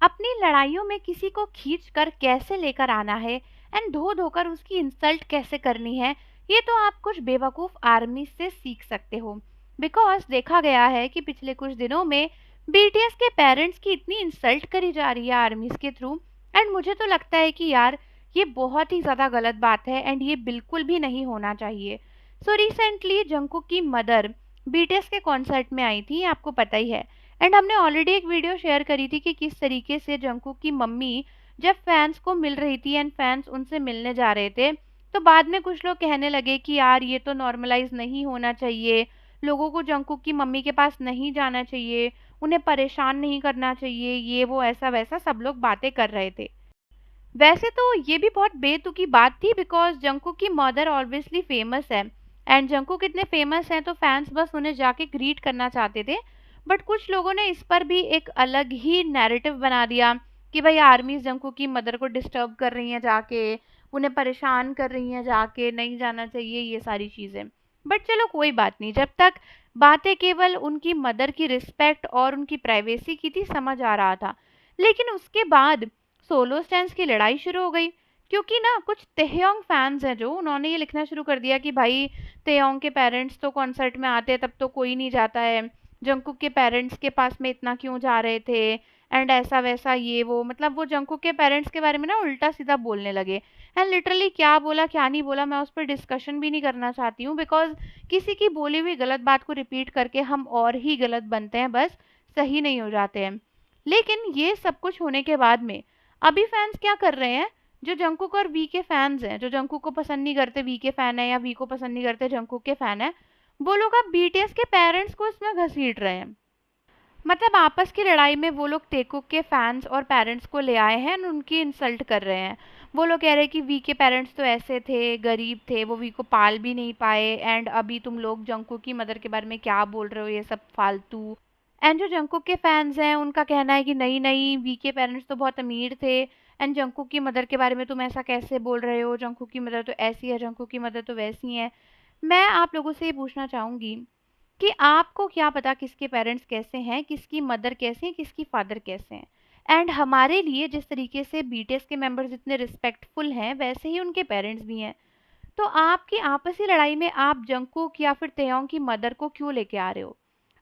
अपनी लड़ाइयों में किसी को खींच कर कैसे लेकर आना है एंड धो धोकर उसकी इंसल्ट कैसे करनी है, ये तो आप कुछ बेवकूफ़ आर्मी से सीख सकते हो। बिकॉज देखा गया है कि पिछले कुछ दिनों में बीटीएस के पेरेंट्स की इतनी इंसल्ट करी जा रही है आर्मीज के थ्रू। एंड मुझे तो लगता है कि यार ये बहुत ही ज़्यादा गलत बात है एंड ये बिल्कुल भी नहीं होना चाहिए। सो रिसेंटली जंकुक की मदर बीटीएस के कॉन्सर्ट में आई थी, आपको पता ही है। एंड हमने ऑलरेडी एक वीडियो शेयर करी थी कि किस तरीके से जंकुक की मम्मी जब फैंस को मिल रही थी एंड फैंस उनसे मिलने जा रहे थे, तो बाद में कुछ लोग कहने लगे कि यार ये तो नॉर्मलाइज नहीं होना चाहिए, लोगों को जंकुक की मम्मी के पास नहीं जाना चाहिए, उन्हें परेशान नहीं करना चाहिए, ये वो ऐसा वैसा सब लोग बातें कर रहे थे। वैसे तो ये भी बहुत बेतुकी बात थी बिकॉज जंकुक की मदर ऑब्वियसली फेमस है एंड जंकुक इतने फेमस हैं तो फैंस बस उन्हें जाके ग्रीट करना चाहते थे। बट कुछ लोगों ने इस पर भी एक अलग ही नैरेटिव बना दिया कि भाई आर्मीज जंकुक की मदर को डिस्टर्ब कर रही हैं जाके, उन्हें परेशान कर रही हैं जाके, नहीं जाना चाहिए, ये सारी चीज़ें। बट चलो कोई बात नहीं, जब तक बातें केवल उनकी मदर की रिस्पेक्ट और उनकी प्राइवेसी की थी समझ आ रहा था। लेकिन उसके बाद सोलो स्टैंड्स की लड़ाई शुरू हो गई, क्योंकि ना कुछ तेहयोंग फैंस हैं जो उन्होंने ये लिखना शुरू कर दिया कि भाई तेहयोंग के पेरेंट्स तो कॉन्सर्ट में आते हैं तब तो कोई नहीं जाता है, जंकुक के पेरेंट्स के पास में इतना क्यों जा रहे थे एंड ऐसा वैसा ये वो, मतलब वो जंकुक के पेरेंट्स के बारे में ना उल्टा सीधा बोलने लगे। एंड लिटरली क्या बोला क्या नहीं बोला मैं उस पर डिस्कशन भी नहीं करना चाहती हूँ बिकॉज किसी की बोली हुई गलत बात को रिपीट करके हम और ही गलत बनते हैं, बस सही नहीं हो जाते हैं। लेकिन ये सब कुछ होने के बाद में अभी फैंस क्या कर रहे हैं, जो जंकुक और वी के फैंस हैं, जो जंकुक को पसंद नहीं करते वी के फैन है या वी को पसंद नहीं करते जंकुक के फैन है, वो लोग अब बीटीएस के पेरेंट्स को इसमें घसीट रहे हैं। मतलब आपस की लड़ाई में वो लोग टेकुक के फैंस और पेरेंट्स को ले आए हैं और उनकी इंसल्ट कर रहे हैं। वो लोग कह रहे हैं कि वी के पेरेंट्स तो ऐसे थे, गरीब थे, वो वी को पाल भी नहीं पाए एंड अभी तुम लोग जंकुक की मदर के बारे में क्या बोल रहे हो, ये सब फालतू। एंड जो जंकुक के फैंस हैं उनका कहना है कि नहीं नहीं, वी के पेरेंट्स तो बहुत अमीर थे एंड जंकुक की मदर के बारे में तुम ऐसा कैसे बोल रहे हो, जंकुक की मदर तो ऐसी है, जंकुक की मदर तो वैसी है। मैं आप लोगों से ये पूछना चाहूँगी कि आपको क्या पता किसके पेरेंट्स कैसे हैं, किसकी मदर कैसी है, किसकी फादर कैसे हैं। एंड हमारे लिए जिस तरीके से बीटीएस के मेंबर्स इतने रिस्पेक्टफुल हैं वैसे ही उनके पेरेंट्स भी हैं। तो आपकी आपसी लड़ाई में आप जंकुक या फिर तेयोंग की मदर को क्यों लेके आ रहे हो?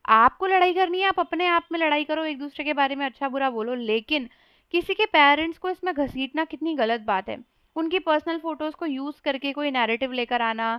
आपको लड़ाई करनी है, आप अपने आप में लड़ाई करो, एक दूसरे के बारे में अच्छा बुरा बोलो, लेकिन किसी के पेरेंट्स को इसमें घसीटना कितनी गलत बात है। उनकी पर्सनल फोटोज को यूज करके कोई नैरेटिव लेकर आना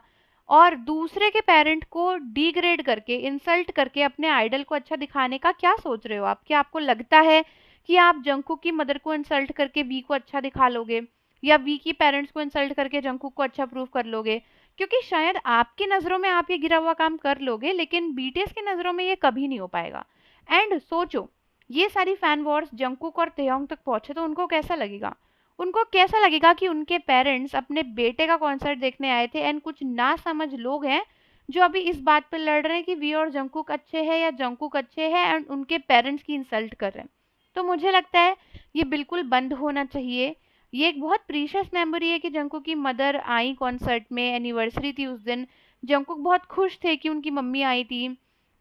और दूसरे के पेरेंट को डिग्रेड करके इंसल्ट करके अपने आइडल को अच्छा दिखाने का क्या सोच रहे हो आप? क्या आपको लगता है कि आप जंकुक की मदर को इंसल्ट करके वी को अच्छा दिखा लोगे या वी की पेरेंट्स को इंसल्ट करके जंकुक को अच्छा प्रूव कर लोगे? क्योंकि शायद आपकी नज़रों में आप ये गिरा हुआ काम कर लोगे लेकिन बीटीएस की नज़रों में ये कभी नहीं हो पाएगा। एंड सोचो, ये सारी फैन वॉर्स जंकुक और तेयोंग तक पहुंचे तो उनको कैसा लगेगा? उनको कैसा लगेगा कि उनके पेरेंट्स अपने बेटे का कॉन्सर्ट देखने आए थे एंड कुछ ना समझ लोग हैं जो अभी इस बात पर लड़ रहे हैं कि वी और जंकुक अच्छे हैं या जंकुक अच्छे हैं एंड उनके पेरेंट्स की इंसल्ट कर रहे हैं। तो मुझे लगता है ये बिल्कुल बंद होना चाहिए। ये एक बहुत प्रीशियस मेमोरी है कि जंकुक की मदर आई कॉन्सर्ट में, एनिवर्सरी थी उस दिन, जंकुक बहुत खुश थे कि उनकी मम्मी आई थी,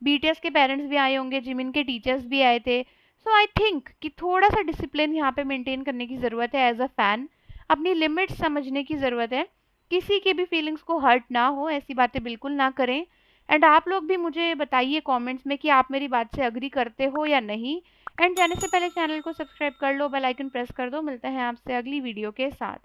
बीटीएस के पेरेंट्स भी आए होंगे, जिमिन के टीचर्स भी आए थे। सो आई थिंक कि थोड़ा सा डिसिप्लिन यहाँ पे मेंटेन करने की ज़रूरत है। एज अ फैन अपनी लिमिट्स समझने की ज़रूरत है, किसी के भी फीलिंग्स को हर्ट ना हो, ऐसी बातें बिल्कुल ना करें। एंड आप लोग भी मुझे बताइए कमेंट्स में कि आप मेरी बात से अग्री करते हो या नहीं। एंड जाने से पहले चैनल को सब्सक्राइब कर लो, बेल आइकन प्रेस कर दो। मिलते हैं आपसे अगली वीडियो के साथ।